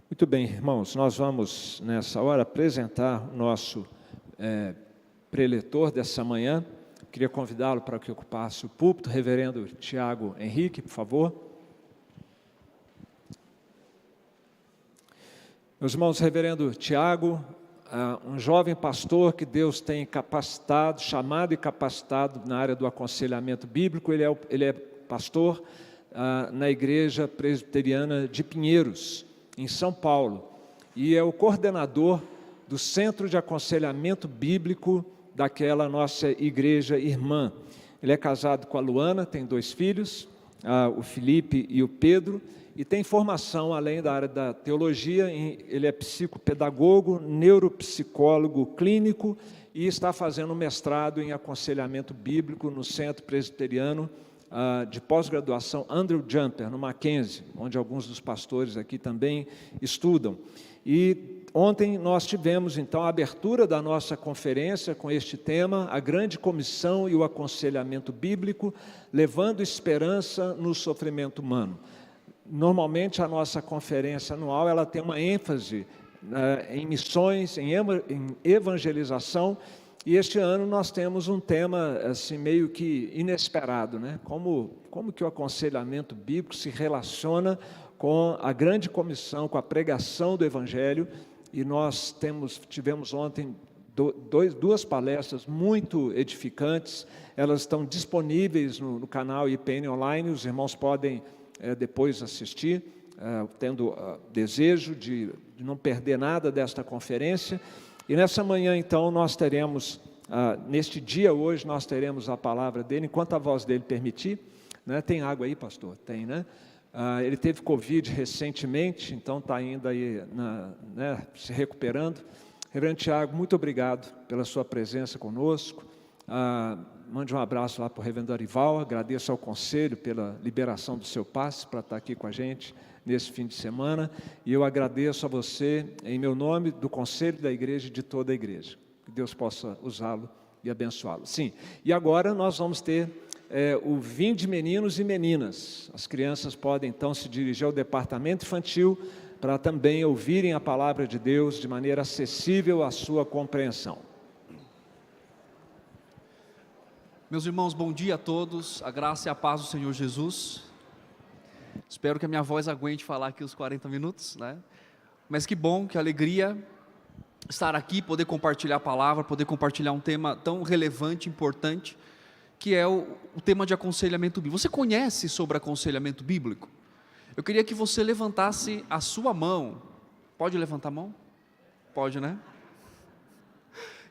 Muito bem, irmãos, nós vamos nessa hora apresentar o nosso preletor dessa manhã. Queria convidá-lo para que ocupasse o púlpito, reverendo Tiago Henrique, por favor. Meus irmãos, reverendo Tiago, um jovem pastor que Deus tem capacitado, chamado e capacitado na área do aconselhamento bíblico. Ele é pastor na Igreja Presbiteriana de Pinheiros, em São Paulo, e é o coordenador do Centro de Aconselhamento Bíblico daquela nossa igreja irmã. Ele é casado com a Luana, tem 2 filhos, o Felipe e o Pedro, e tem formação, além da área da teologia, ele é psicopedagogo, neuropsicólogo clínico e está fazendo mestrado em aconselhamento bíblico no Centro Presbiteriano de pós-graduação Andrew Jumper, no Mackenzie, onde alguns dos pastores aqui também estudam. E ontem nós tivemos, então, a abertura da nossa conferência com este tema, a grande comissão e o aconselhamento bíblico, levando esperança no sofrimento humano. Normalmente, a nossa conferência anual, ela tem uma ênfase em missões, em evangelização, e este ano nós temos um tema assim, meio que inesperado, né? Como que o aconselhamento bíblico se relaciona com a grande comissão, com a pregação do Evangelho, e nós tivemos ontem 2 palestras muito edificantes. Elas estão disponíveis no canal IPN Online, os irmãos podem depois assistir, tendo desejo de não perder nada desta conferência. E nessa manhã, então, nós teremos, neste dia hoje, nós teremos a palavra dele, enquanto a voz dele permitir, né? Tem água aí, pastor? Tem, né? Ele teve Covid recentemente, então está ainda aí se recuperando. Reverendo Tiago, muito obrigado pela sua presença conosco. Mande um abraço lá para o reverendo Arival, agradeço ao conselho pela liberação do seu passe para estar aqui com a gente nesse fim de semana, e eu agradeço a você, em meu nome, do conselho da igreja e de toda a igreja. Que Deus possa usá-lo e abençoá-lo. Sim, e agora nós vamos ter o Vinde meninos e meninas. As crianças podem então se dirigir ao departamento infantil para também ouvirem a palavra de Deus de maneira acessível à sua compreensão. Meus irmãos, bom dia a todos, a graça e a paz do Senhor Jesus. Espero que a minha voz aguente falar aqui os 40 minutos, né? Mas que bom, que alegria estar aqui, poder compartilhar a palavra, poder compartilhar um tema tão relevante, importante, que é o tema de aconselhamento bíblico. Você conhece sobre aconselhamento bíblico? Eu queria que você levantasse a sua mão. Pode levantar a mão? Pode, né?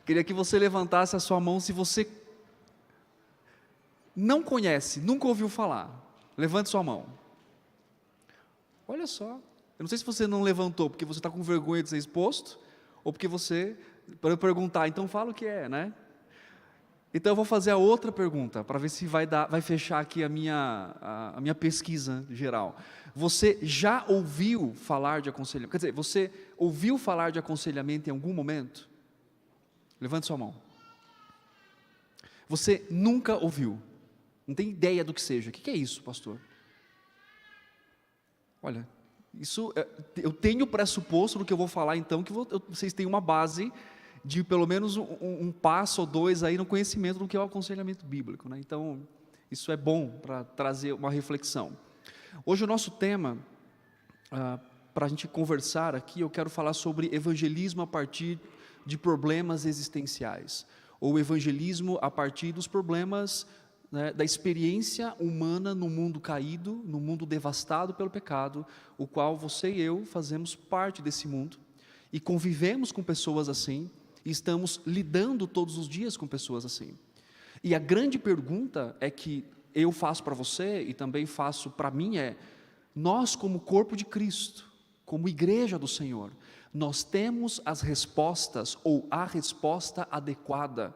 Queria que você levantasse a sua mão se você não conhece, nunca ouviu falar. Levante sua mão. Olha só, eu não sei se você não levantou porque você está com vergonha de ser exposto, ou porque você, para eu perguntar, então fala o que é, né? Então eu vou fazer a outra pergunta, para ver se vai fechar aqui a minha pesquisa geral. Você já ouviu falar de aconselhamento? Quer dizer, você ouviu falar de aconselhamento em algum momento? Levante sua mão. Você nunca ouviu? Não tem ideia do que seja. O que é isso, pastor? Olha, isso, eu tenho pressuposto do que eu vou falar então, que vocês têm uma base de pelo menos um passo ou 2 aí no conhecimento do que é o aconselhamento bíblico, né? Então, isso é bom para trazer uma reflexão. Hoje o nosso tema, para a gente conversar aqui, eu quero falar sobre evangelismo a partir de problemas existenciais, ou evangelismo a partir dos problemas, né, da experiência humana no mundo caído, no mundo devastado pelo pecado, o qual você e eu fazemos parte desse mundo, e convivemos com pessoas assim, e estamos lidando todos os dias com pessoas assim. E a grande pergunta é que eu faço para você, e também faço para mim, nós como corpo de Cristo, como igreja do Senhor, nós temos as respostas, ou a resposta adequada,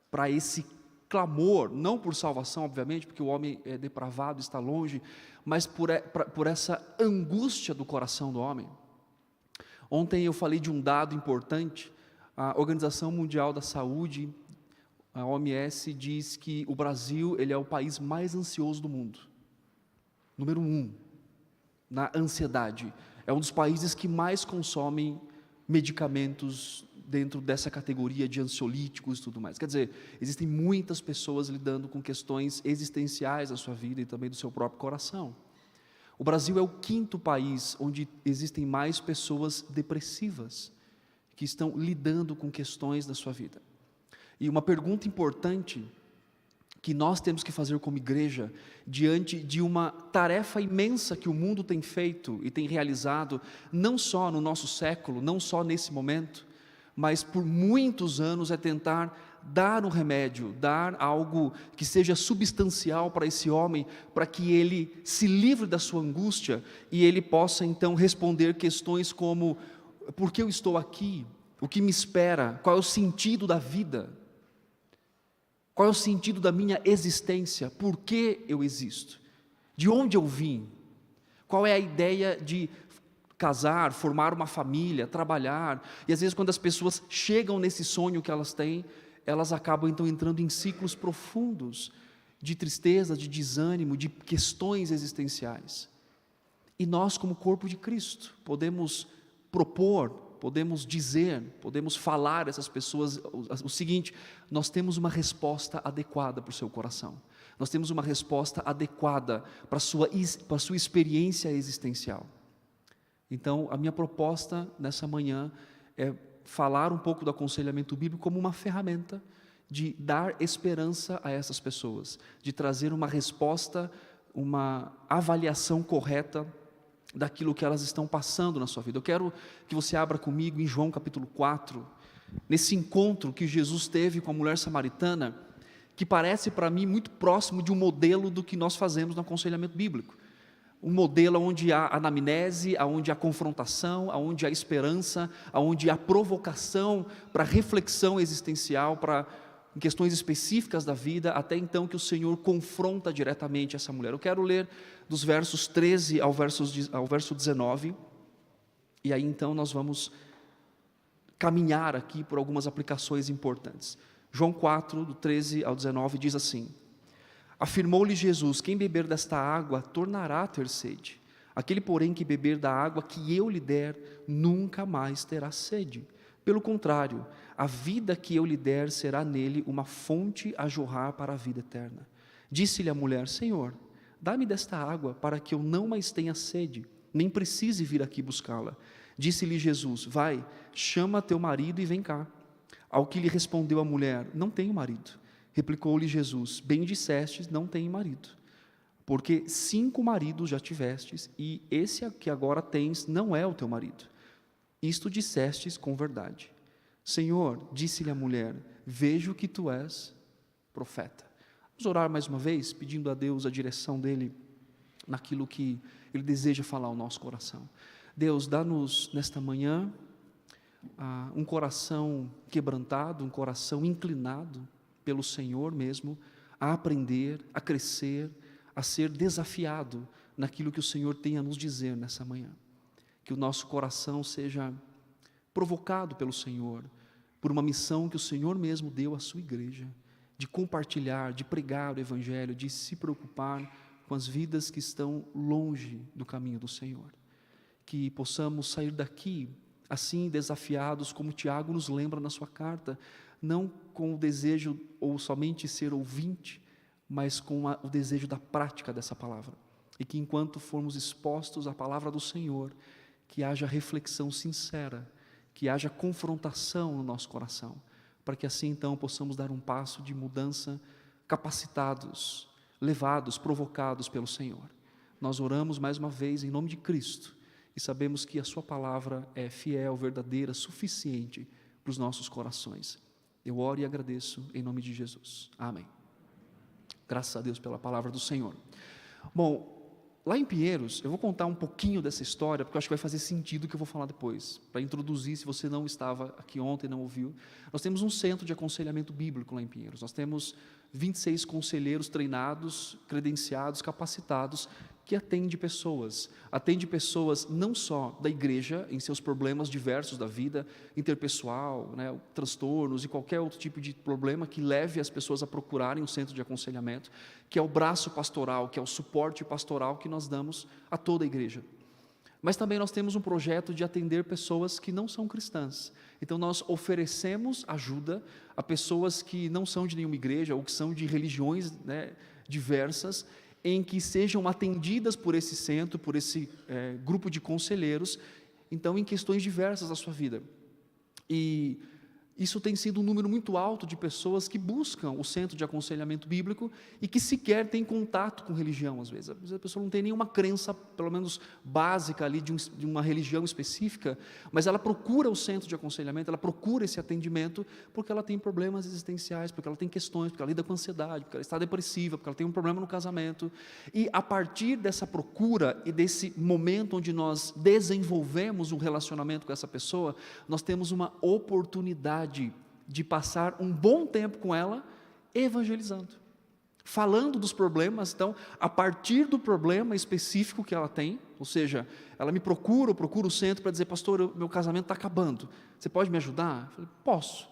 para esse clamor, não por salvação, obviamente, porque o homem é depravado, está longe, mas por essa angústia do coração do homem. Ontem eu falei de um dado importante. A Organização Mundial da Saúde, a OMS, diz que o Brasil, ele é o país mais ansioso do mundo. Número 1, na ansiedade. É um dos países que mais consomem medicamentos dentro dessa categoria de ansiolíticos e tudo mais. Quer dizer, existem muitas pessoas lidando com questões existenciais da sua vida e também do seu próprio coração. O Brasil é o 5º país onde existem mais pessoas depressivas, que estão lidando com questões da sua vida. E uma pergunta importante que nós temos que fazer como igreja, diante de uma tarefa imensa que o mundo tem feito e tem realizado, não só no nosso século, não só nesse momento, mas por muitos anos, é tentar dar um remédio, dar algo que seja substancial para esse homem, para que ele se livre da sua angústia e ele possa então responder questões como: por que eu estou aqui? O que me espera? Qual é o sentido da vida? Qual é o sentido da minha existência? Por que eu existo? De onde eu vim? Qual é a ideia de casar, formar uma família, trabalhar? E às vezes, quando as pessoas chegam nesse sonho que elas têm, elas acabam então entrando em ciclos profundos de tristeza, de desânimo, de questões existenciais. E nós, como corpo de Cristo, podemos propor, podemos dizer, podemos falar a essas pessoas o seguinte: nós temos uma resposta adequada para o seu coração, nós temos uma resposta adequada para a sua experiência existencial. Então, a minha proposta nessa manhã é falar um pouco do aconselhamento bíblico como uma ferramenta de dar esperança a essas pessoas, de trazer uma resposta, uma avaliação correta daquilo que elas estão passando na sua vida. Eu quero que você abra comigo em João capítulo 4, nesse encontro que Jesus teve com a mulher samaritana, que parece para mim muito próximo de um modelo do que nós fazemos no aconselhamento bíblico. Um modelo onde há anamnese, onde há confrontação, onde há esperança, onde há provocação para reflexão existencial, para questões específicas da vida, até então que o Senhor confronta diretamente essa mulher. Eu quero ler dos versos 13 ao verso 19, e aí então nós vamos caminhar aqui por algumas aplicações importantes. João 4, do 13 ao 19, diz assim: afirmou-lhe Jesus: quem beber desta água tornará a ter sede. Aquele, porém, que beber da água que eu lhe der, nunca mais terá sede. Pelo contrário, a vida que eu lhe der será nele uma fonte a jorrar para a vida eterna. Disse-lhe a mulher: Senhor, dá-me desta água para que eu não mais tenha sede, nem precise vir aqui buscá-la. Disse-lhe Jesus: vai, chama teu marido e vem cá. Ao que lhe respondeu a mulher: não tenho marido. Replicou-lhe Jesus: bem dissestes, não tenho marido, porque 5 maridos já tivestes, e esse que agora tens não é o teu marido. Isto dissestes com verdade. Senhor, disse-lhe a mulher: vejo que tu és profeta. Vamos orar mais uma vez, pedindo a Deus a direção dEle naquilo que Ele deseja falar ao nosso coração. Deus, dá-nos nesta manhã um coração quebrantado, um coração inclinado pelo Senhor mesmo, a aprender, a crescer, a ser desafiado naquilo que o Senhor tem a nos dizer nessa manhã. Que o nosso coração seja provocado pelo Senhor, por uma missão que o Senhor mesmo deu à sua igreja, de compartilhar, de pregar o Evangelho, de se preocupar com as vidas que estão longe do caminho do Senhor. Que possamos sair daqui assim desafiados, como Tiago nos lembra na sua carta, não com o desejo ou somente ser ouvinte, mas com o desejo da prática dessa palavra. E que enquanto formos expostos à palavra do Senhor, que haja reflexão sincera, que haja confrontação no nosso coração, para que assim então possamos dar um passo de mudança, capacitados, levados, provocados pelo Senhor. Nós oramos mais uma vez em nome de Cristo, e sabemos que a sua palavra é fiel, verdadeira, suficiente para os nossos corações. Eu oro e agradeço em nome de Jesus. Amém. Graças a Deus pela palavra do Senhor. Bom, lá em Pinheiros, eu vou contar um pouquinho dessa história, porque eu acho que vai fazer sentido o que eu vou falar depois, para introduzir, se você não estava aqui ontem e não ouviu. Nós temos um centro de aconselhamento bíblico lá em Pinheiros. Nós temos 26 conselheiros treinados, credenciados, capacitados, que atende pessoas não só da igreja, em seus problemas diversos da vida, interpessoal, transtornos e qualquer outro tipo de problema que leve as pessoas a procurarem um centro de aconselhamento, que é o braço pastoral, que é o suporte pastoral que nós damos a toda a igreja. Mas também nós temos um projeto de atender pessoas que não são cristãs. Então nós oferecemos ajuda a pessoas que não são de nenhuma igreja ou que são de religiões, né, diversas, em que sejam atendidas por esse centro, por esse grupo de conselheiros, então em questões diversas da sua vida. E isso tem sido um número muito alto de pessoas que buscam o centro de aconselhamento bíblico e que sequer têm contato com religião, às vezes. Às vezes a pessoa não tem nenhuma crença, pelo menos básica ali, de uma religião específica, mas ela procura o centro de aconselhamento, ela procura esse atendimento porque ela tem problemas existenciais, porque ela tem questões, porque ela lida com ansiedade, porque ela está depressiva, porque ela tem um problema no casamento. E a partir dessa procura e desse momento onde nós desenvolvemos um relacionamento com essa pessoa, nós temos uma oportunidade de passar um bom tempo com ela, evangelizando, falando dos problemas. Então, a partir do problema específico que ela tem, ou seja, ela me procura, eu procuro o centro para dizer: pastor, meu casamento está acabando, você pode me ajudar? Eu falei: posso,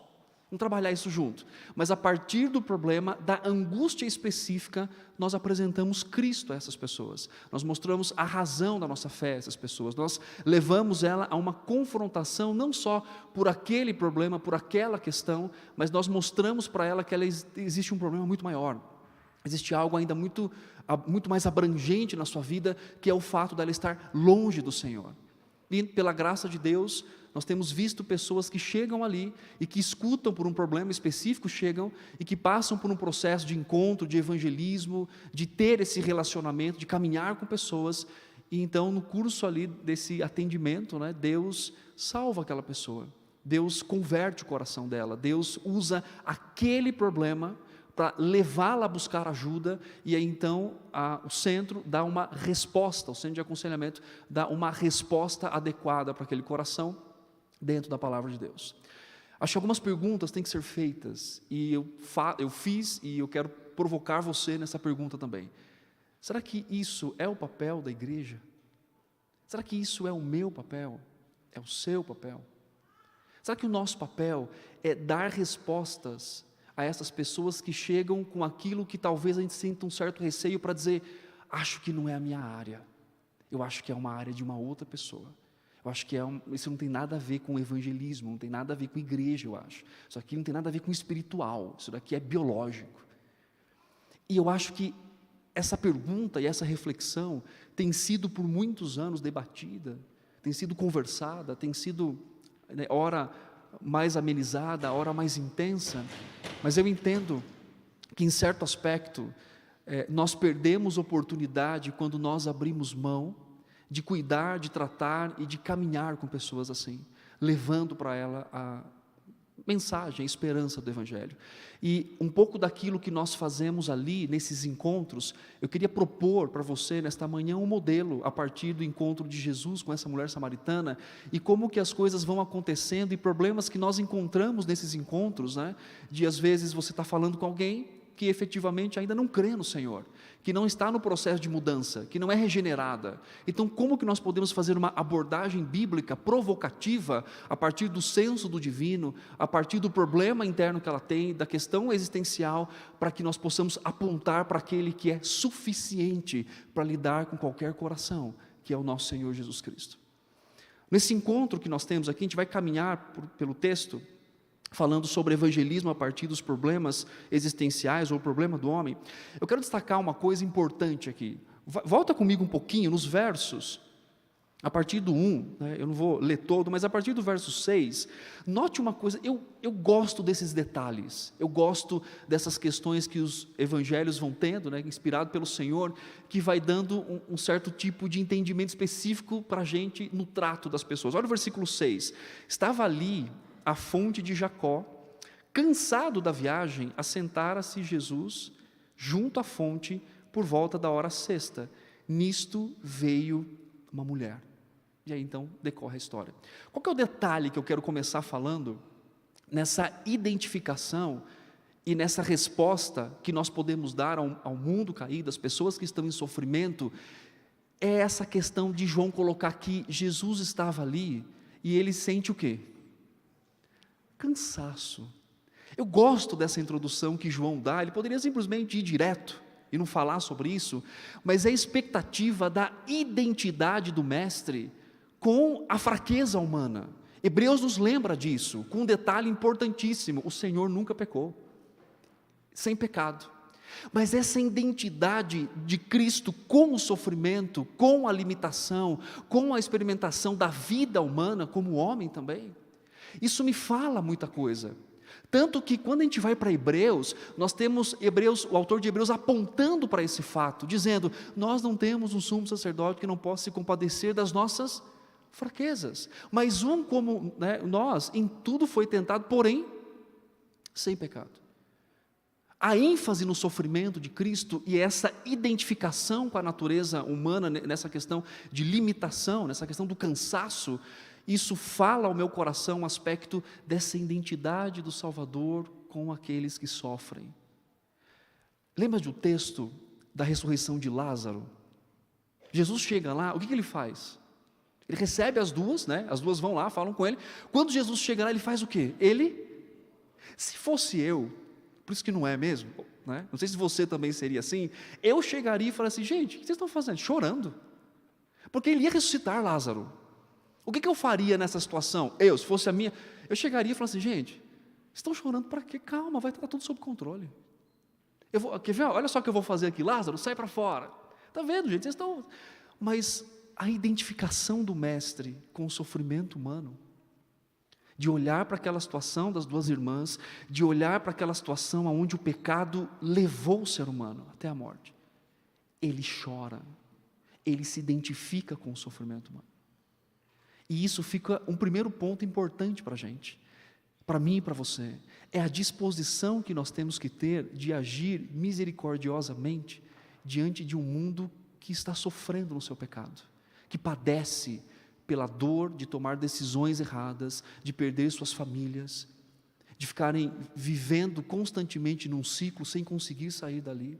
vamos trabalhar isso junto. Mas a partir do problema, da angústia específica, nós apresentamos Cristo a essas pessoas, nós mostramos a razão da nossa fé a essas pessoas, nós levamos ela a uma confrontação, não só por aquele problema, por aquela questão, mas nós mostramos para ela que existe um problema muito maior, existe algo ainda muito mais abrangente na sua vida, que é o fato dela estar longe do Senhor. E pela graça de Deus, nós temos visto pessoas que chegam ali e que escutam por um problema específico, chegam e que passam por um processo de encontro, de evangelismo, de ter esse relacionamento, de caminhar com pessoas, e então no curso ali desse atendimento, né, Deus salva aquela pessoa, Deus converte o coração dela, Deus usa aquele problema para levá-la a buscar ajuda, e aí então o centro dá uma resposta, o centro de aconselhamento dá uma resposta adequada para aquele coração, dentro da palavra de Deus. Acho que algumas perguntas têm que ser feitas, e eu fiz, e eu quero provocar você nessa pergunta também. Será que isso é o papel da igreja? Será que isso é o meu papel? É o seu papel? Será que o nosso papel é dar respostas a essas pessoas que chegam com aquilo que talvez a gente sinta um certo receio para dizer: acho que não é a minha área, eu acho que é uma área de uma outra pessoa, eu acho que isso não tem nada a ver com evangelismo, não tem nada a ver com igreja, eu acho, isso aqui não tem nada a ver com espiritual, isso daqui é biológico. E eu acho que essa pergunta e essa reflexão tem sido por muitos anos debatida, tem sido conversada, tem sido, né, ora mais amenizada, hora mais intensa, mas eu entendo que em certo aspecto nós perdemos oportunidade quando nós abrimos mão de cuidar, de tratar e de caminhar com pessoas assim, levando para ela a mensagem, a esperança do Evangelho. E um pouco daquilo que nós fazemos ali, nesses encontros, eu queria propor para você nesta manhã um modelo, a partir do encontro de Jesus com essa mulher samaritana, e como que as coisas vão acontecendo, e problemas que nós encontramos nesses encontros, né? De às vezes você está falando com alguém que efetivamente ainda não crê no Senhor, que não está no processo de mudança, que não é regenerada. Então, como que nós podemos fazer uma abordagem bíblica provocativa, a partir do senso do divino, a partir do problema interno que ela tem, da questão existencial, para que nós possamos apontar para aquele que é suficiente para lidar com qualquer coração, que é o nosso Senhor Jesus Cristo. Nesse encontro que nós temos aqui, a gente vai caminhar pelo texto, falando sobre evangelismo a partir dos problemas existenciais, ou o problema do homem. Eu quero destacar uma coisa importante aqui. Volta comigo um pouquinho nos versos, a partir do 1, né, eu não vou ler todo, mas a partir do verso 6, note uma coisa, eu gosto desses detalhes, eu gosto dessas questões que os evangelhos vão tendo, né, inspirado pelo Senhor, que vai dando um certo tipo de entendimento específico para a gente no trato das pessoas. Olha o versículo 6, estava ali a fonte de Jacó, cansado da viagem, assentara-se Jesus junto à fonte por volta da hora sexta. Nisto veio uma mulher. E aí então decorre a história. Qual que é o detalhe que eu quero começar falando nessa identificação e nessa resposta que nós podemos dar ao mundo caído, às pessoas que estão em sofrimento? É essa questão de João colocar que Jesus estava ali e ele sente o quê? Cansaço. Eu gosto dessa introdução que João dá. Ele poderia simplesmente ir direto e não falar sobre isso, mas é a expectativa da identidade do mestre com a fraqueza humana. Hebreus nos lembra disso, com um detalhe importantíssimo: o Senhor nunca pecou, sem pecado. Mas essa identidade de Cristo com o sofrimento, com a limitação, com a experimentação da vida humana como homem também, isso me fala muita coisa. Tanto que quando a gente vai para Hebreus, nós temos o autor de Hebreus apontando para esse fato, dizendo: nós não temos um sumo sacerdote que não possa se compadecer das nossas fraquezas, mas como nós, em tudo foi tentado, porém sem pecado. A ênfase no sofrimento de Cristo e essa identificação com a natureza humana, nessa questão de limitação, nessa questão do cansaço, isso fala ao meu coração um aspecto dessa identidade do Salvador com aqueles que sofrem. Lembra do texto da ressurreição de Lázaro? Jesus chega lá, o que ele faz? Ele recebe as duas, as duas vão lá, falam com ele. Quando Jesus chega lá, ele faz o quê? Se fosse eu, por isso que não é mesmo, não sei se você também seria assim, eu chegaria e falaria assim: gente, o que vocês estão fazendo? Chorando, porque ele ia ressuscitar Lázaro. O que eu faria nessa situação? Se fosse a minha, eu chegaria e falaria assim: gente, vocês estão chorando para quê? Calma, vai estar tudo sob controle. Quer ver? Olha só o que eu vou fazer aqui. Lázaro, sai para fora. Está vendo, gente? Vocês estão... Mas a identificação do mestre com o sofrimento humano, de olhar para aquela situação das duas irmãs, de olhar para aquela situação onde o pecado levou o ser humano até a morte, ele chora, ele se identifica com o sofrimento humano. E isso fica um primeiro ponto importante para a gente, para mim e para você, é a disposição que nós temos que ter de agir misericordiosamente diante de um mundo que está sofrendo no seu pecado, que padece pela dor de tomar decisões erradas, de perder suas famílias, de ficarem vivendo constantemente num ciclo sem conseguir sair dali.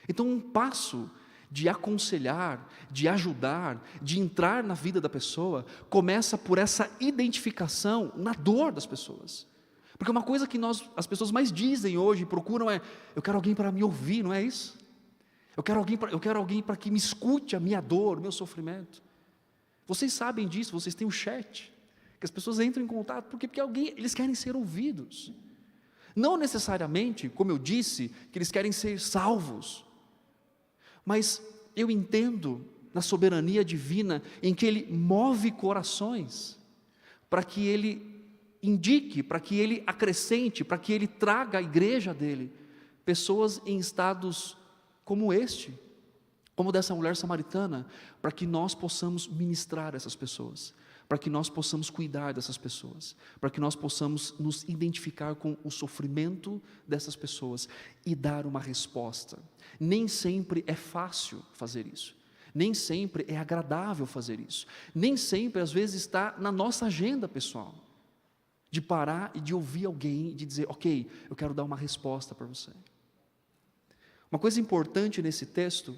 Então, um passo de aconselhar, de ajudar, de entrar na vida da pessoa, começa por essa identificação na dor das pessoas. Porque uma coisa que as pessoas mais dizem hoje, procuram eu quero alguém para me ouvir, não é isso? Eu quero alguém para que me escute a minha dor, o meu sofrimento. Vocês sabem disso, vocês têm o chat, que as pessoas entram em contato, porque eles querem ser ouvidos. Não necessariamente, como eu disse, que eles querem ser salvos, mas eu entendo na soberania divina, em que Ele move corações, para que Ele indique, para que Ele acrescente, para que Ele traga à igreja dEle, pessoas em estados como este, como dessa mulher samaritana, para que nós possamos ministrar essas pessoas, para que nós possamos cuidar dessas pessoas, para que nós possamos nos identificar com o sofrimento dessas pessoas e dar uma resposta. Nem sempre é fácil fazer isso, nem sempre é agradável fazer isso, nem sempre às vezes está na nossa agenda pessoal, de parar e de ouvir alguém e de dizer: ok, eu quero dar uma resposta para você. Uma coisa importante nesse texto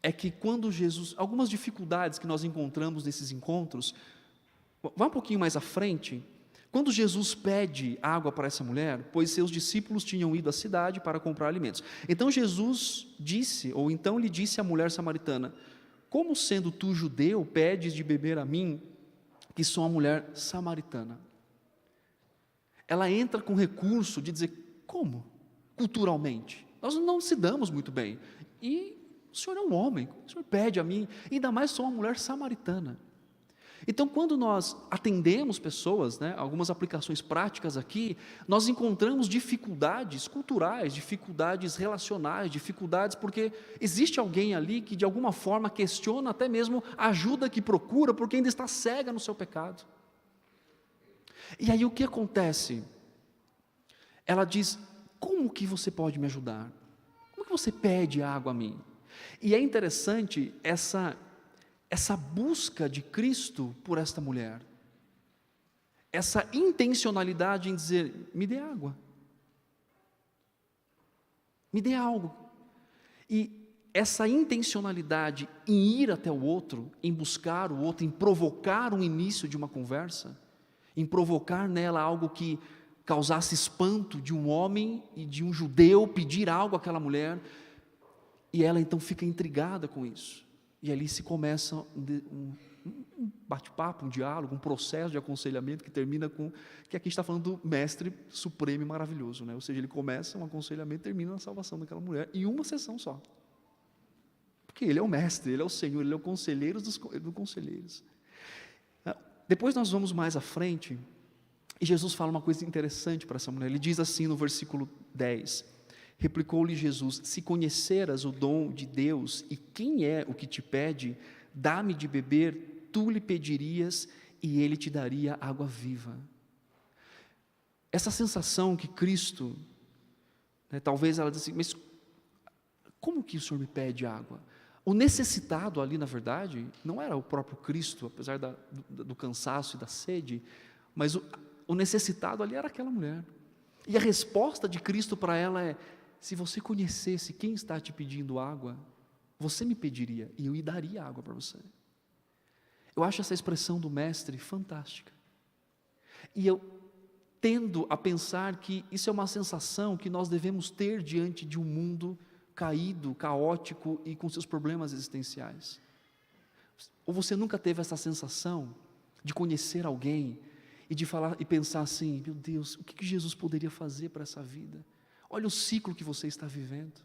é que quando Jesus, algumas dificuldades que nós encontramos nesses encontros, vá um pouquinho mais à frente, quando Jesus pede água para essa mulher, pois seus discípulos tinham ido à cidade para comprar alimentos. Então Jesus disse, ou então lhe disse à mulher samaritana: como sendo tu judeu, pedes de beber a mim, que sou uma mulher samaritana? Ela entra com recurso de dizer: como? Culturalmente, nós não se damos muito bem, e o Senhor é um homem, o Senhor pede a mim, ainda mais sou uma mulher samaritana. Então, quando nós atendemos pessoas, algumas aplicações práticas aqui, nós encontramos dificuldades culturais, dificuldades relacionais, dificuldades porque existe alguém ali que de alguma forma questiona até mesmo a ajuda que procura, porque ainda está cega no seu pecado. E aí o que acontece? Ela diz: como que você pode me ajudar? Como que você pede água a mim? E é interessante essa busca de Cristo por esta mulher, essa intencionalidade em dizer: me dê água, me dê algo. E essa intencionalidade em ir até o outro, em buscar o outro, em provocar um início de uma conversa, em provocar nela algo que causasse espanto de um homem e de um judeu pedir algo àquela mulher, e ela então fica intrigada com isso, e ali se começa um bate-papo, um diálogo, um processo de aconselhamento que termina com, que aqui está falando do mestre supremo e maravilhoso, né? Ou seja, ele começa um aconselhamento e termina na salvação daquela mulher, em uma sessão só. Porque ele é o mestre, ele é o Senhor, ele é o conselheiro dos conselheiros. Depois nós vamos mais à frente, e Jesus fala uma coisa interessante para essa mulher. Ele diz assim no versículo 10, replicou-lhe Jesus: se conheceras o dom de Deus e quem é o que te pede, dá-me de beber, tu lhe pedirias e ele te daria água viva. Essa sensação que Cristo, né, talvez ela diz assim, mas como que o Senhor me pede água? O necessitado ali, na verdade, não era o próprio Cristo, apesar do cansaço e da sede, mas o necessitado ali era aquela mulher. E a resposta de Cristo para ela é: se você conhecesse quem está te pedindo água, você me pediria e eu lhe daria água para você. Eu acho essa expressão do mestre fantástica. E eu tendo a pensar que isso é uma sensação que nós devemos ter diante de um mundo caído, caótico e com seus problemas existenciais. Ou você nunca teve essa sensação de conhecer alguém e de falar e pensar assim: meu Deus, o que Jesus poderia fazer para essa vida? Olha o ciclo que você está vivendo.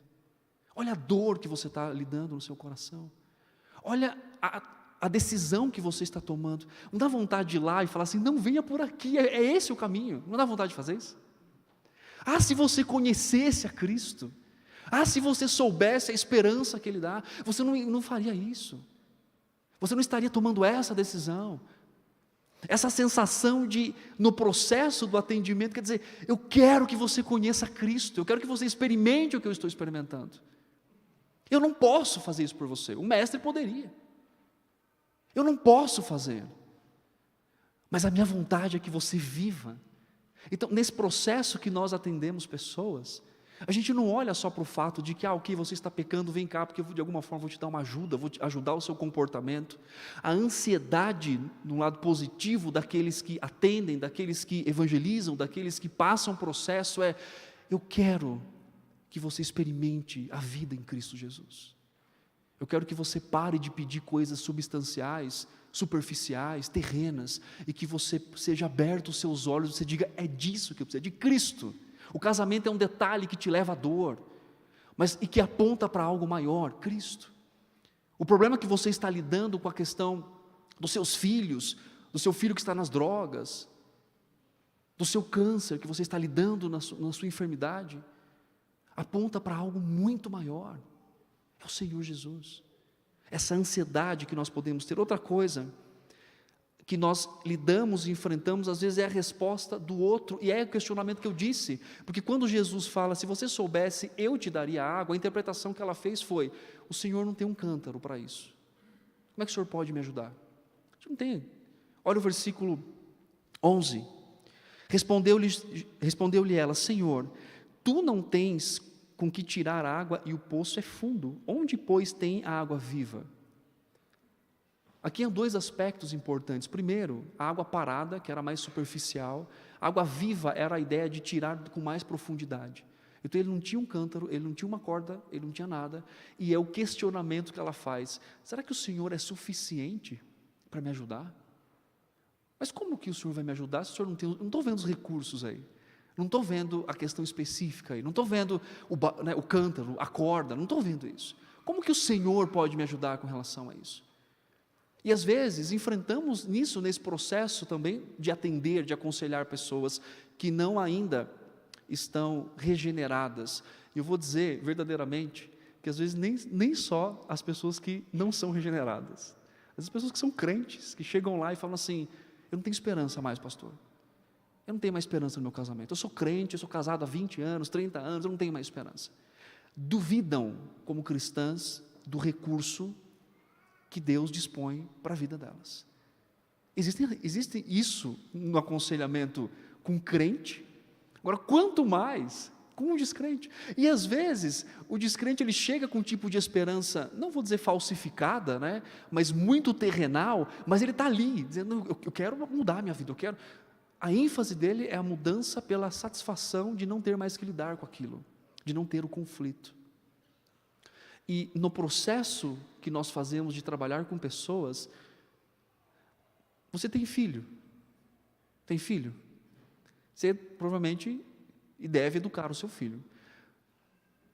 Olha a dor que você está lidando no seu coração. Olha a decisão que você está tomando. Não dá vontade de ir lá e falar assim: não, venha por aqui, é esse o caminho. Não dá vontade de fazer isso? Ah, se você conhecesse a Cristo. Ah, se você soubesse a esperança que Ele dá, você não faria isso. Você não estaria tomando essa decisão. Essa sensação de, no processo do atendimento, quer dizer, eu quero que você conheça Cristo, eu quero que você experimente o que eu estou experimentando. Eu não posso fazer isso por você, o mestre poderia. Eu não posso fazer. Mas a minha vontade é que você viva. Então, nesse processo que nós atendemos pessoas, a gente não olha só para o fato de que, ok, você está pecando, vem cá, porque eu de alguma forma vou te dar uma ajuda, vou te ajudar o seu comportamento. A ansiedade, no lado positivo, daqueles que atendem, daqueles que evangelizam, daqueles que passam o processo é: eu quero que você experimente a vida em Cristo Jesus. Eu quero que você pare de pedir coisas substanciais, superficiais, terrenas, e que você seja aberto os seus olhos, você diga: é disso que eu preciso, é de Cristo. O casamento é um detalhe que te leva à dor, mas e que aponta para algo maior, Cristo. O problema é que você está lidando com a questão dos seus filhos, do seu filho que está nas drogas, do seu câncer, que você está lidando na sua enfermidade, aponta para algo muito maior, é o Senhor Jesus. Essa ansiedade que nós podemos ter. Outra coisa que nós lidamos e enfrentamos, às vezes é a resposta do outro, e é o questionamento que eu disse, porque quando Jesus fala: se você soubesse, eu te daria água, a interpretação que ela fez foi: o Senhor não tem um cântaro para isso, como é que o Senhor pode me ajudar? A gente não tem. Olha o versículo 11, respondeu-lhe ela: Senhor, tu não tens com que tirar água e o poço é fundo, onde pois tem a água viva? Aqui há dois aspectos importantes. Primeiro, a água parada, que era mais superficial. A água viva era a ideia de tirar com mais profundidade. Então ele não tinha um cântaro, ele não tinha uma corda, ele não tinha nada. E é o questionamento que ela faz: será que o Senhor é suficiente para me ajudar? Mas como que o Senhor vai me ajudar se o Senhor não tem? Não estou vendo os recursos aí. Não estou vendo a questão específica aí. Não estou vendo o cântaro, a corda. Não estou vendo isso. Como que o Senhor pode me ajudar com relação a isso? E às vezes enfrentamos nesse processo também de atender, de aconselhar pessoas que não ainda estão regeneradas. E eu vou dizer verdadeiramente que às vezes nem só as pessoas que não são regeneradas, as pessoas que são crentes, que chegam lá e falam assim: eu não tenho esperança mais, pastor. Eu não tenho mais esperança no meu casamento. Eu sou crente, eu sou casado há 20 anos, 30 anos, eu não tenho mais esperança. Duvidam, como cristãs, do recurso que Deus dispõe para a vida delas. Existe isso no aconselhamento com crente. Agora, quanto mais com o descrente. E às vezes o descrente ele chega com um tipo de esperança, não vou dizer falsificada, né, mas muito terrenal, mas ele está ali, dizendo: eu quero mudar a minha vida, eu quero. A ênfase dele é a mudança pela satisfação de não ter mais que lidar com aquilo, de não ter o conflito. E no processo que nós fazemos de trabalhar com pessoas, Você tem filho? Tem filho? Você provavelmente deve educar o seu filho.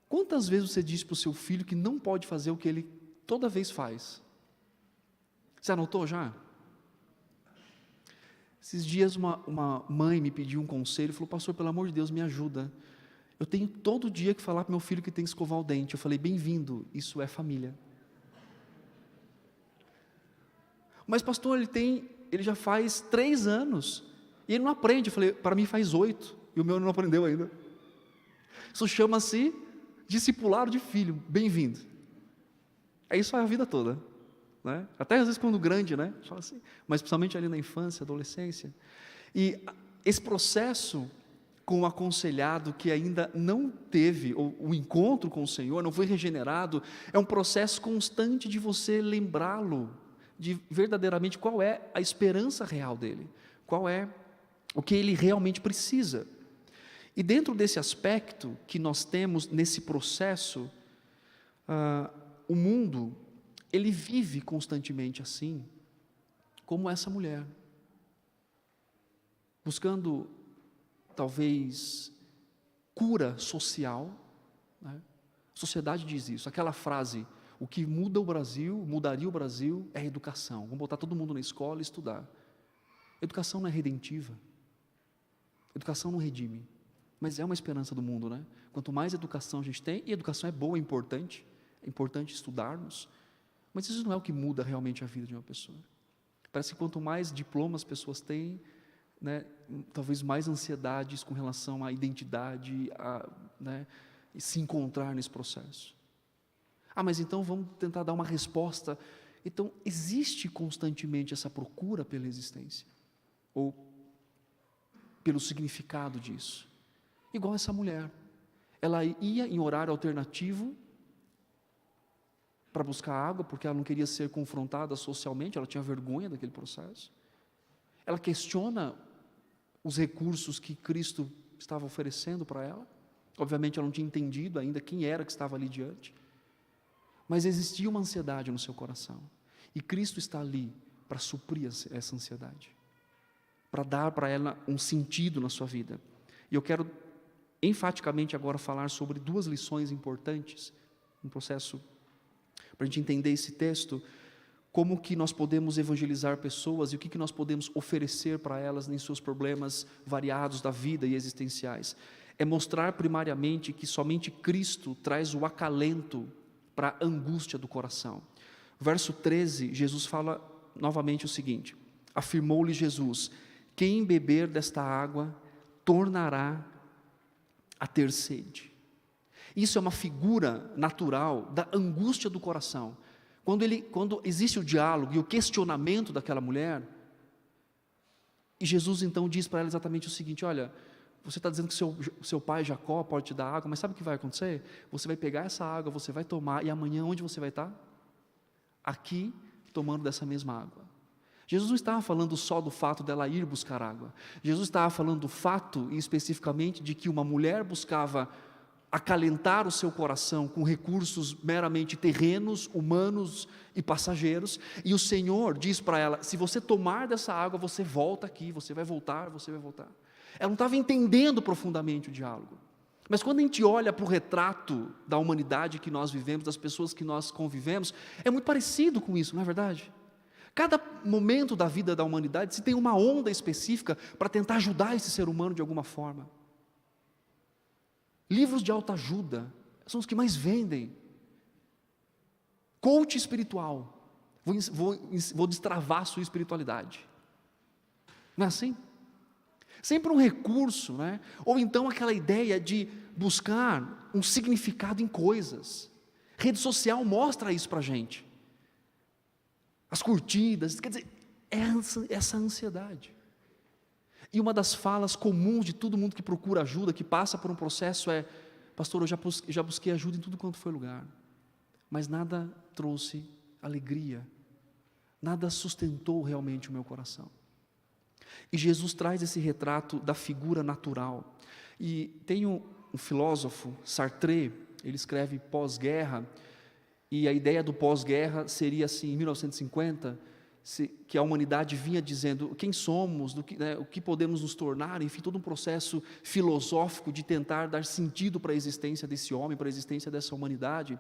Quantas vezes você disse para o seu filho que não pode fazer o que ele toda vez faz? Você anotou já? Esses dias uma mãe me pediu um conselho e falou: pastor, pelo amor de Deus, me ajuda. Eu tenho todo dia que falar para meu filho que tem que escovar o dente. Eu falei: bem-vindo, isso é família. Mas pastor, ele já faz 3 anos e ele não aprende. Eu falei: para mim faz 8 e o meu não aprendeu ainda. Isso chama-se discipulado de filho. Bem-vindo. É isso a vida toda, né? Até às vezes quando grande, né? Fala assim, mas principalmente ali na infância, adolescência. E esse processo com o aconselhado que ainda não teve o encontro com o Senhor, não foi regenerado, é um processo constante de você lembrá-lo de verdadeiramente qual é a esperança real dele, qual é o que ele realmente precisa. E dentro desse aspecto que nós temos nesse processo, o mundo, ele vive constantemente assim, como essa mulher, buscando talvez cura social, né? A sociedade diz isso, aquela frase: o que mudaria o Brasil é a educação. Vamos botar todo mundo na escola e estudar. Educação não é redentiva, educação não redime, mas é uma esperança do mundo, né? Quanto mais educação a gente tem, e educação é boa, é importante estudarmos, mas isso não é o que muda realmente a vida de uma pessoa. Parece que quanto mais diplomas as pessoas têm, né, talvez mais ansiedades com relação à identidade, né, e se encontrar nesse processo. Mas então vamos tentar dar uma resposta. Então existe constantemente essa procura pela existência, ou pelo significado disso. Igual essa mulher, ela ia em horário alternativo para buscar água, porque ela não queria ser confrontada socialmente, ela tinha vergonha daquele processo. Ela questiona os recursos que Cristo estava oferecendo para ela. Obviamente ela não tinha entendido ainda quem era que estava ali diante, mas existia uma ansiedade no seu coração, e Cristo está ali para suprir essa ansiedade, para dar para ela um sentido na sua vida. E eu quero enfaticamente agora falar sobre 2 lições importantes, um processo para a gente entender esse texto, como que nós podemos evangelizar pessoas e o que nós podemos oferecer para elas em seus problemas variados da vida e existenciais. É mostrar primariamente que somente Cristo traz o acalento para a angústia do coração. Verso 13, Jesus fala novamente o seguinte: afirmou-lhe Jesus: quem beber desta água tornará a ter sede. Isso é uma figura natural da angústia do coração. Quando existe o diálogo e o questionamento daquela mulher, e Jesus então diz para ela exatamente o seguinte: olha, você está dizendo que seu pai Jacó pode te dar água, mas sabe o que vai acontecer? Você vai pegar essa água, você vai tomar, e amanhã onde você vai estar? Aqui, tomando dessa mesma água. Jesus não estava falando só do fato dela ir buscar água. Jesus estava falando do fato, especificamente, de que uma mulher buscava acalentar o seu coração com recursos meramente terrenos, humanos e passageiros, e o Senhor diz para ela: se você tomar dessa água, você volta aqui, você vai voltar. Ela não estava entendendo profundamente o diálogo, mas quando a gente olha para o retrato da humanidade que nós vivemos, das pessoas que nós convivemos, é muito parecido com isso, não é verdade? Cada momento da vida da humanidade se tem uma onda específica para tentar ajudar esse ser humano de alguma forma. Livros de autoajuda são os que mais vendem. Coach espiritual, vou destravar a sua espiritualidade. Não é assim? Sempre um recurso, né? Ou então aquela ideia de buscar um significado em coisas. Rede social mostra isso para a gente. As curtidas, quer dizer, essa ansiedade. E uma das falas comuns de todo mundo que procura ajuda, que passa por um processo é: pastor, eu já busquei ajuda em tudo quanto foi lugar, mas nada trouxe alegria, nada sustentou realmente o meu coração. E Jesus traz esse retrato da figura natural. E tem um filósofo, Sartre, ele escreve pós-guerra, e a ideia do pós-guerra seria assim, em 1950, que a humanidade vinha dizendo quem somos, o que podemos nos tornar, enfim, todo um processo filosófico de tentar dar sentido para a existência desse homem, para a existência dessa humanidade.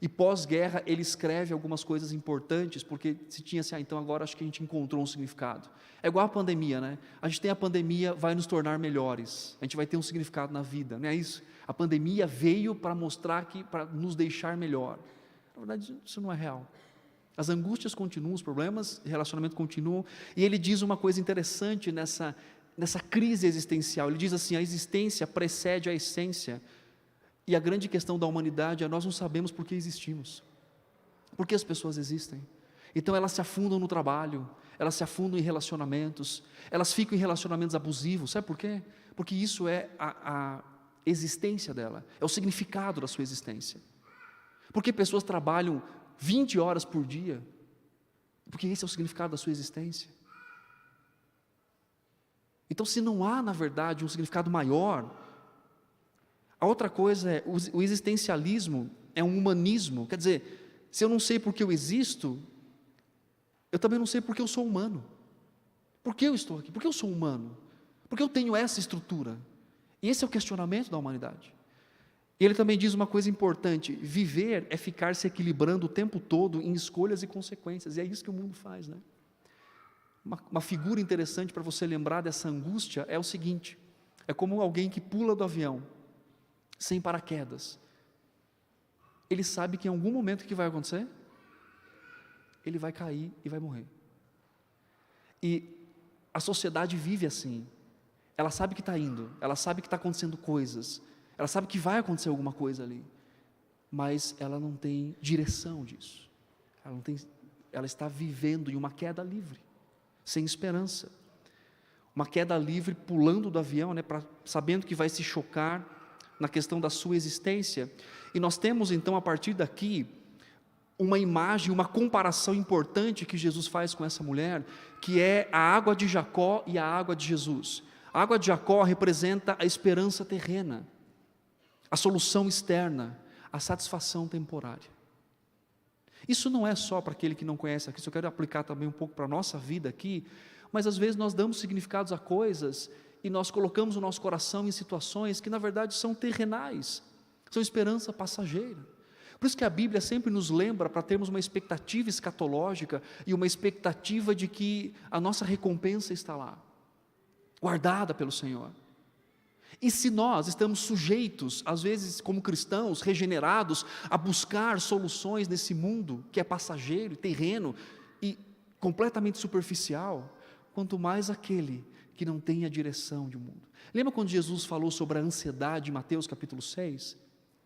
E pós-guerra ele escreve algumas coisas importantes, porque se tinha assim, então agora acho que a gente encontrou um significado. É igual a pandemia, né? A gente tem a pandemia, vai nos tornar melhores, a gente vai ter um significado na vida, não é isso? A pandemia veio para mostrar para nos deixar melhor. Na verdade, isso não é real. As angústias continuam, os problemas de relacionamento continuam, e ele diz uma coisa interessante nessa crise existencial. Ele diz assim: a existência precede a essência, e a grande questão da humanidade é nós não sabemos por que existimos, por que as pessoas existem. Então elas se afundam no trabalho, elas se afundam em relacionamentos, elas ficam em relacionamentos abusivos. Sabe por quê? Porque isso é a existência dela, é o significado da sua existência. Porque pessoas trabalham 20 horas por dia, porque esse é o significado da sua existência. Então, se não há, na verdade, um significado maior, a outra coisa é, o existencialismo é um humanismo, quer dizer, se eu não sei por que eu existo, eu também não sei por que eu sou humano. Por que eu estou aqui? Por que eu sou humano? Por que eu tenho essa estrutura? E esse é o questionamento da humanidade. E ele também diz uma coisa importante: viver é ficar se equilibrando o tempo todo em escolhas e consequências, e é isso que o mundo faz, né? Uma figura interessante para você lembrar dessa angústia é o seguinte: é como alguém que pula do avião, sem paraquedas. Ele sabe que em algum momento o que vai acontecer? Ele vai cair e vai morrer. E a sociedade vive assim, ela sabe que está indo, ela sabe que está acontecendo coisas, ela sabe que vai acontecer alguma coisa ali, mas ela não tem direção disso. Ela está vivendo em uma queda livre, sem esperança. Uma queda livre, pulando do avião, né, sabendo que vai se chocar na questão da sua existência. E nós temos então, a partir daqui, uma imagem, uma comparação importante que Jesus faz com essa mulher, que é a água de Jacó e a água de Jesus. A água de Jacó representa a esperança terrena, a solução externa, a satisfação temporária. Isso não é só para aquele que não conhece a Cristo, eu quero aplicar também um pouco para a nossa vida aqui, mas às vezes nós damos significados a coisas e nós colocamos o nosso coração em situações que na verdade são terrenais, são esperança passageira. Por isso que a Bíblia sempre nos lembra para termos uma expectativa escatológica e uma expectativa de que a nossa recompensa está lá, guardada pelo Senhor. E se nós estamos sujeitos, às vezes como cristãos, regenerados, a buscar soluções nesse mundo que é passageiro, terreno e completamente superficial, quanto mais aquele que não tem a direção de um mundo. Lembra quando Jesus falou sobre a ansiedade em Mateus capítulo 6?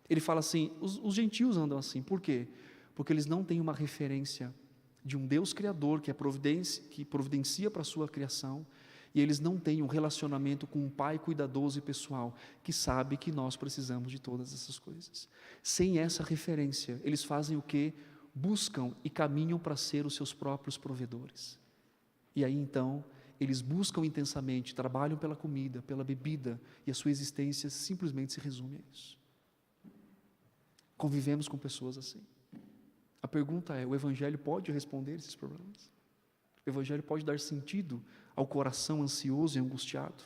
Ele fala assim, os gentios andam assim, por quê? Porque eles não têm uma referência de um Deus Criador que providencia para a sua criação, e eles não têm um relacionamento com um Pai cuidadoso e pessoal, que sabe que nós precisamos de todas essas coisas. Sem essa referência, eles fazem o quê? Buscam e caminham para ser os seus próprios provedores. E aí então, eles buscam intensamente, trabalham pela comida, pela bebida, e a sua existência simplesmente se resume a isso. Convivemos com pessoas assim. A pergunta é, o Evangelho pode responder esses problemas? O Evangelho pode dar sentido ao coração ansioso e angustiado?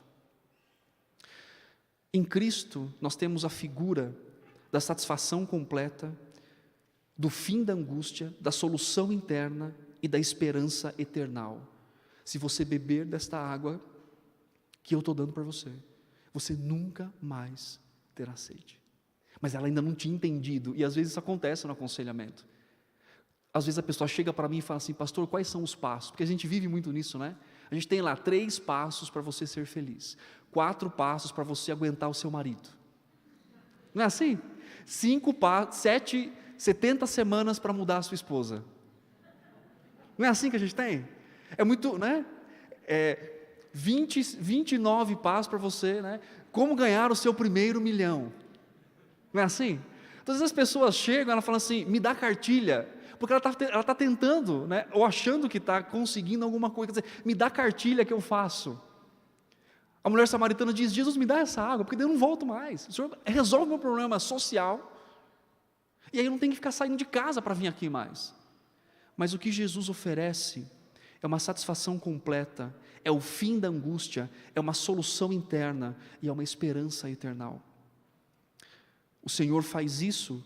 Em Cristo, nós temos a figura da satisfação completa, do fim da angústia, da solução interna e da esperança eternal. Se você beber desta água que eu estou dando para você, você nunca mais terá sede. Mas ela ainda não tinha entendido, e às vezes isso acontece no aconselhamento. Às vezes a pessoa chega para mim e fala assim, pastor, quais são os passos? Porque a gente vive muito nisso, né? A gente tem lá 3 passos para você ser feliz, 4 passos para você aguentar o seu marido. Não é assim? 70 semanas para mudar a sua esposa. Não é assim que a gente tem? É muito, né? 29 passos para você, né? Como ganhar o seu primeiro $1 milhão. Não é assim? Então, às vezes as pessoas chegam, ela fala assim, me dá cartilha, porque ela está tentando, né, ou achando que está conseguindo alguma coisa, quer dizer, me dá cartilha que eu faço. A mulher samaritana diz, Jesus, me dá essa água, porque daí eu não volto mais, o Senhor resolve o meu problema social, e aí eu não tenho que ficar saindo de casa para vir aqui mais. Mas o que Jesus oferece é uma satisfação completa, é o fim da angústia, é uma solução interna e é uma esperança eternal. O Senhor faz isso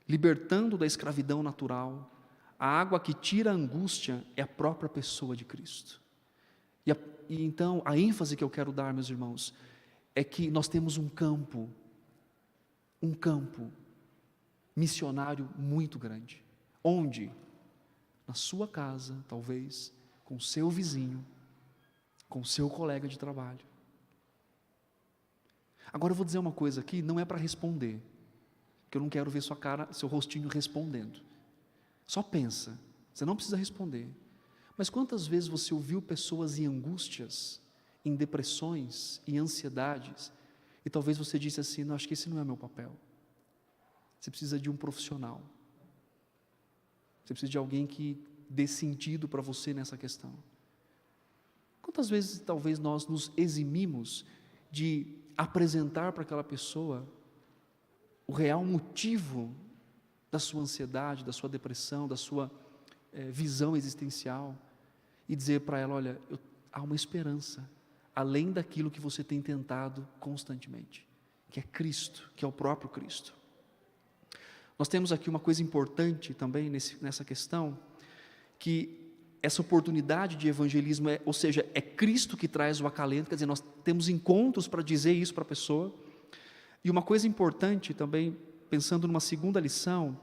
libertando da escravidão natural. A água que tira a angústia é a própria pessoa de Cristo. E então, a ênfase que eu quero dar, meus irmãos, é que nós temos um campo missionário muito grande. Onde? Na sua casa, talvez, com o seu vizinho, com o seu colega de trabalho. Agora eu vou dizer uma coisa aqui, não é para responder, que eu não quero ver sua cara, seu rostinho respondendo. Só pensa, você não precisa responder. Mas quantas vezes você ouviu pessoas em angústias, em depressões, em ansiedades, e talvez você disse assim, não, acho que esse não é meu papel. Você precisa de um profissional. Você precisa de alguém que dê sentido para você nessa questão. Quantas vezes talvez nós nos eximimos de apresentar para aquela pessoa o real motivo da sua ansiedade, da sua depressão, da sua visão existencial, e dizer para ela, olha, há uma esperança, além daquilo que você tem tentado constantemente, que é Cristo, que é o próprio Cristo. Nós temos aqui uma coisa importante também nessa questão, que essa oportunidade de evangelismo, ou seja, é Cristo que traz o acalento, quer dizer, nós temos encontros para dizer isso para a pessoa. E uma coisa importante também, pensando numa segunda lição,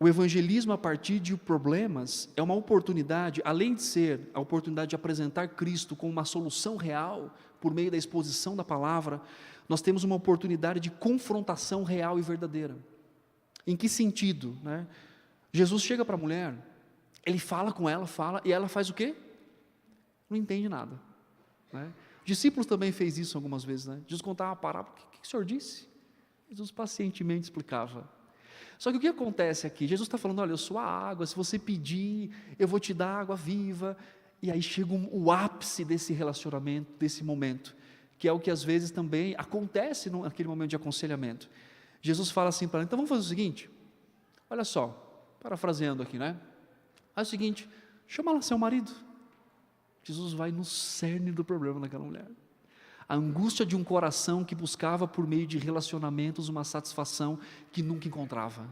o evangelismo a partir de problemas é uma oportunidade, além de ser a oportunidade de apresentar Cristo como uma solução real, por meio da exposição da palavra, nós temos uma oportunidade de confrontação real e verdadeira. Em que sentido? Jesus chega para a mulher, ele fala com ela, e ela faz o quê? Não entende nada. Os discípulos também fez isso algumas vezes. Jesus contava uma parábola, o que o Senhor disse? Jesus pacientemente explicava. Só que o que acontece aqui? Jesus está falando, olha, eu sou a água, se você pedir, eu vou te dar água viva. E aí chega o ápice desse relacionamento, desse momento, que é o que às vezes também acontece naquele momento de aconselhamento. Jesus fala assim para ela, então vamos fazer o seguinte, olha só, parafraseando aqui, faz o seguinte, chama lá seu marido. Jesus vai no cerne do problema daquela mulher. A angústia de um coração que buscava por meio de relacionamentos uma satisfação que nunca encontrava.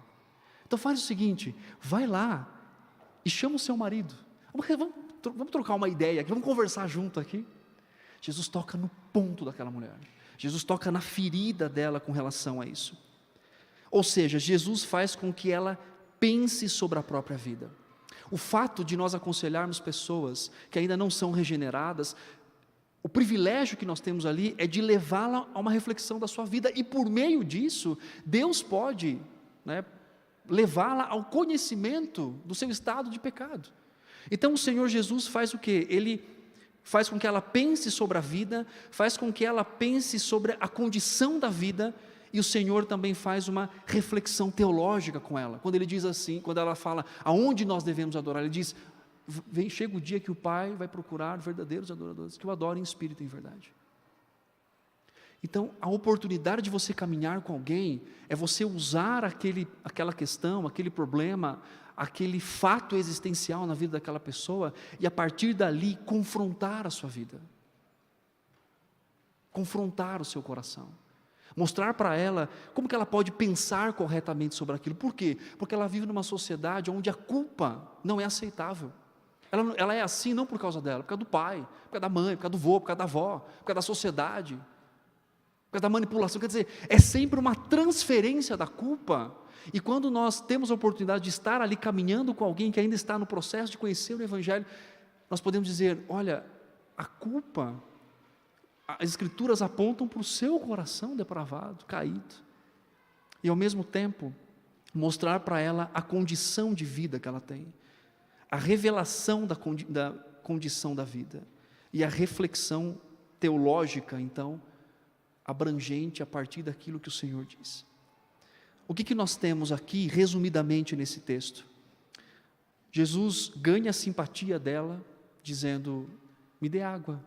Então faz o seguinte, vai lá e chama o seu marido. Vamos trocar uma ideia aqui, vamos conversar junto aqui. Jesus toca no ponto daquela mulher. Jesus toca na ferida dela com relação a isso. Ou seja, Jesus faz com que ela pense sobre a própria vida. O fato de nós aconselharmos pessoas que ainda não são regeneradas, o privilégio que nós temos ali é de levá-la a uma reflexão da sua vida, e por meio disso, Deus pode levá-la ao conhecimento do seu estado de pecado. Então o Senhor Jesus faz o quê? Ele faz com que ela pense sobre a vida, faz com que ela pense sobre a condição da vida, e o Senhor também faz uma reflexão teológica com ela, quando ele diz assim, quando ela fala, aonde nós devemos adorar, ele diz, chega o dia que o Pai vai procurar verdadeiros adoradores, que o adorem em espírito e em verdade. Então, a oportunidade de você caminhar com alguém, é você usar aquela questão, aquele problema, aquele fato existencial na vida daquela pessoa, e a partir dali, confrontar a sua vida, confrontar o seu coração, mostrar para ela como que ela pode pensar corretamente sobre aquilo. Por quê? Porque ela vive numa sociedade onde a culpa não é aceitável. Ela é assim não por causa dela, por causa do pai, por causa da mãe, por causa do vô, por causa da avó, por causa da sociedade, por causa da manipulação. Quer dizer, é sempre uma transferência da culpa. E quando nós temos a oportunidade de estar ali caminhando com alguém que ainda está no processo de conhecer o Evangelho, nós podemos dizer, olha, a culpa, as Escrituras apontam para o seu coração depravado, caído, e ao mesmo tempo, mostrar para ela a condição de vida que ela tem, a revelação da condição da vida, e a reflexão teológica, então, abrangente a partir daquilo que o Senhor diz. O que nós temos aqui, resumidamente nesse texto? Jesus ganha a simpatia dela, dizendo, me dê água,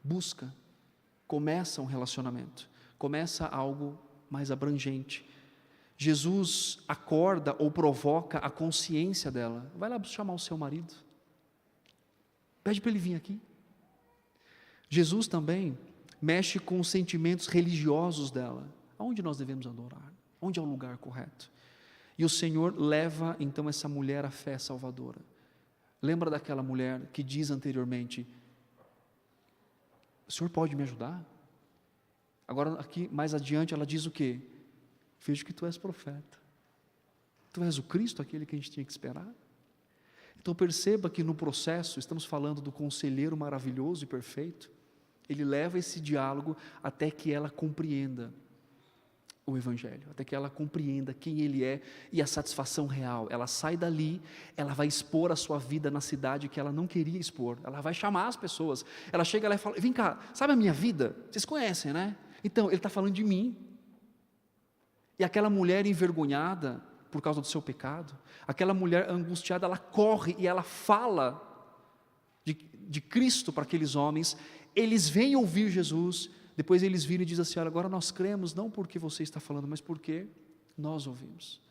busca, começa um relacionamento, começa algo mais abrangente. Jesus acorda ou provoca a consciência dela. Vai lá chamar o seu marido. Pede para ele vir aqui. Jesus também mexe com os sentimentos religiosos dela. Aonde nós devemos adorar? Onde é o lugar correto? E o Senhor leva então essa mulher à fé salvadora. Lembra daquela mulher que diz anteriormente: o Senhor pode me ajudar? Agora aqui mais adiante ela diz o quê? Vejo que tu és profeta. Tu és o Cristo, aquele que a gente tinha que esperar. Então perceba que no processo, estamos falando do conselheiro maravilhoso e perfeito, ele leva esse diálogo até que ela compreenda o Evangelho, até que ela compreenda quem ele é e a satisfação real. Ela sai dali, ela vai expor a sua vida na cidade que ela não queria expor, ela vai chamar as pessoas, ela chega lá e fala: vem cá, sabe a minha vida? Vocês conhecem, né? Então, ele está falando de mim. E aquela mulher envergonhada por causa do seu pecado, aquela mulher angustiada, ela corre e ela fala de Cristo para aqueles homens. Eles vêm ouvir Jesus, depois eles viram e dizem assim: olha, agora nós cremos não porque você está falando, mas porque nós ouvimos.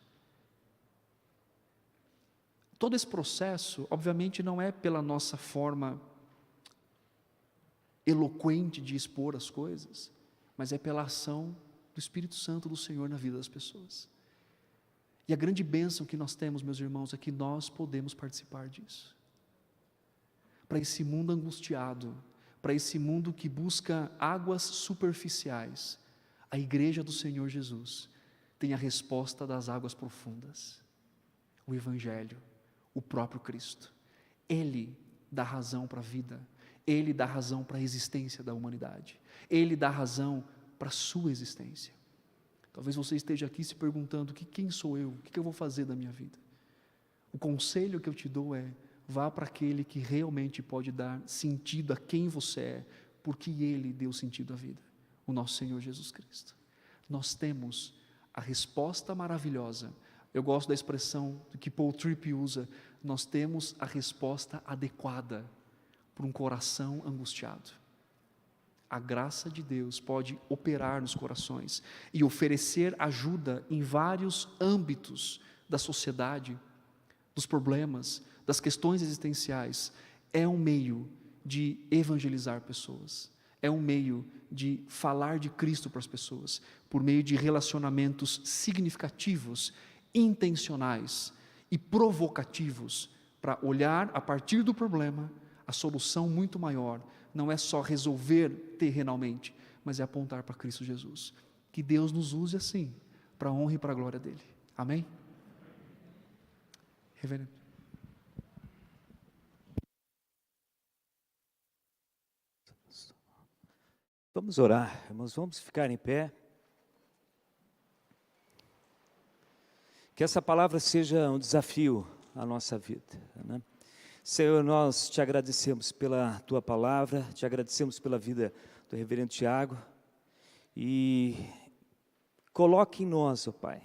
Todo esse processo, obviamente, não é pela nossa forma eloquente de expor as coisas, mas é pela ação do Espírito Santo do Senhor na vida das pessoas. E a grande bênção que nós temos, meus irmãos, é que nós podemos participar disso. Para esse mundo angustiado, para esse mundo que busca águas superficiais, a igreja do Senhor Jesus tem a resposta das águas profundas: o Evangelho, o próprio Cristo. Ele dá razão para a vida, Ele dá razão para a existência da humanidade, Ele dá razão para a sua existência. Talvez você esteja aqui se perguntando: quem sou eu? O que eu vou fazer da minha vida? O conselho que eu te dou é: vá para aquele que realmente pode dar sentido a quem você é, porque Ele deu sentido à vida, o nosso Senhor Jesus Cristo. Nós temos a resposta maravilhosa. Eu gosto da expressão que Paul Tripp usa: nós temos a resposta adequada para um coração angustiado. A graça de Deus pode operar nos corações e oferecer ajuda em vários âmbitos da sociedade, dos problemas, das questões existenciais. É um meio de evangelizar pessoas, é um meio de falar de Cristo para as pessoas, por meio de relacionamentos significativos, intencionais e provocativos, para olhar a partir do problema a solução muito maior. Não é só resolver terrenalmente, mas é apontar para Cristo Jesus. Que Deus nos use assim, para a honra e para a glória dEle. Amém? Reverendo. Vamos orar, irmãos, vamos ficar em pé. Que essa palavra seja um desafio à nossa vida, né? Senhor, nós te agradecemos pela tua palavra, te agradecemos pela vida do reverendo Tiago, e coloque em nós, ó Pai,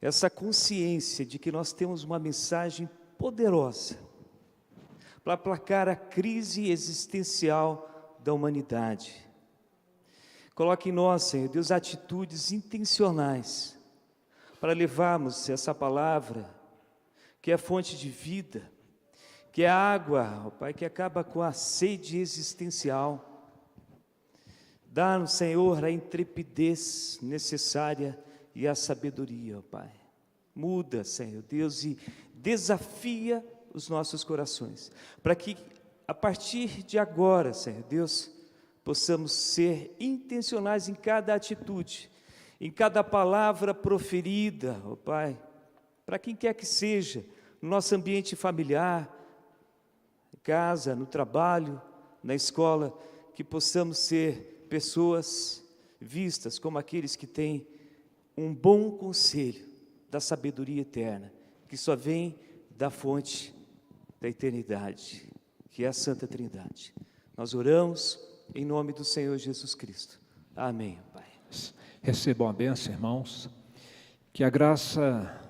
essa consciência de que nós temos uma mensagem poderosa para aplacar a crise existencial da humanidade. Coloque em nós, Senhor Deus, atitudes intencionais para levarmos essa palavra, que é fonte de vida, que é a água, ó Pai, que acaba com a sede existencial. Dá-nos, Senhor, a intrepidez necessária e a sabedoria, ó Pai. Muda, Senhor Deus, e desafia os nossos corações, para que a partir de agora, Senhor Deus, possamos ser intencionais em cada atitude, em cada palavra proferida, ó Pai, para quem quer que seja, no nosso ambiente familiar, em casa, no trabalho, na escola, que possamos ser pessoas vistas como aqueles que têm um bom conselho da sabedoria eterna, que só vem da fonte da eternidade, que é a Santa Trindade. Nós oramos em nome do Senhor Jesus Cristo. Amém, Pai. Recebam a bênção, irmãos. Que a graça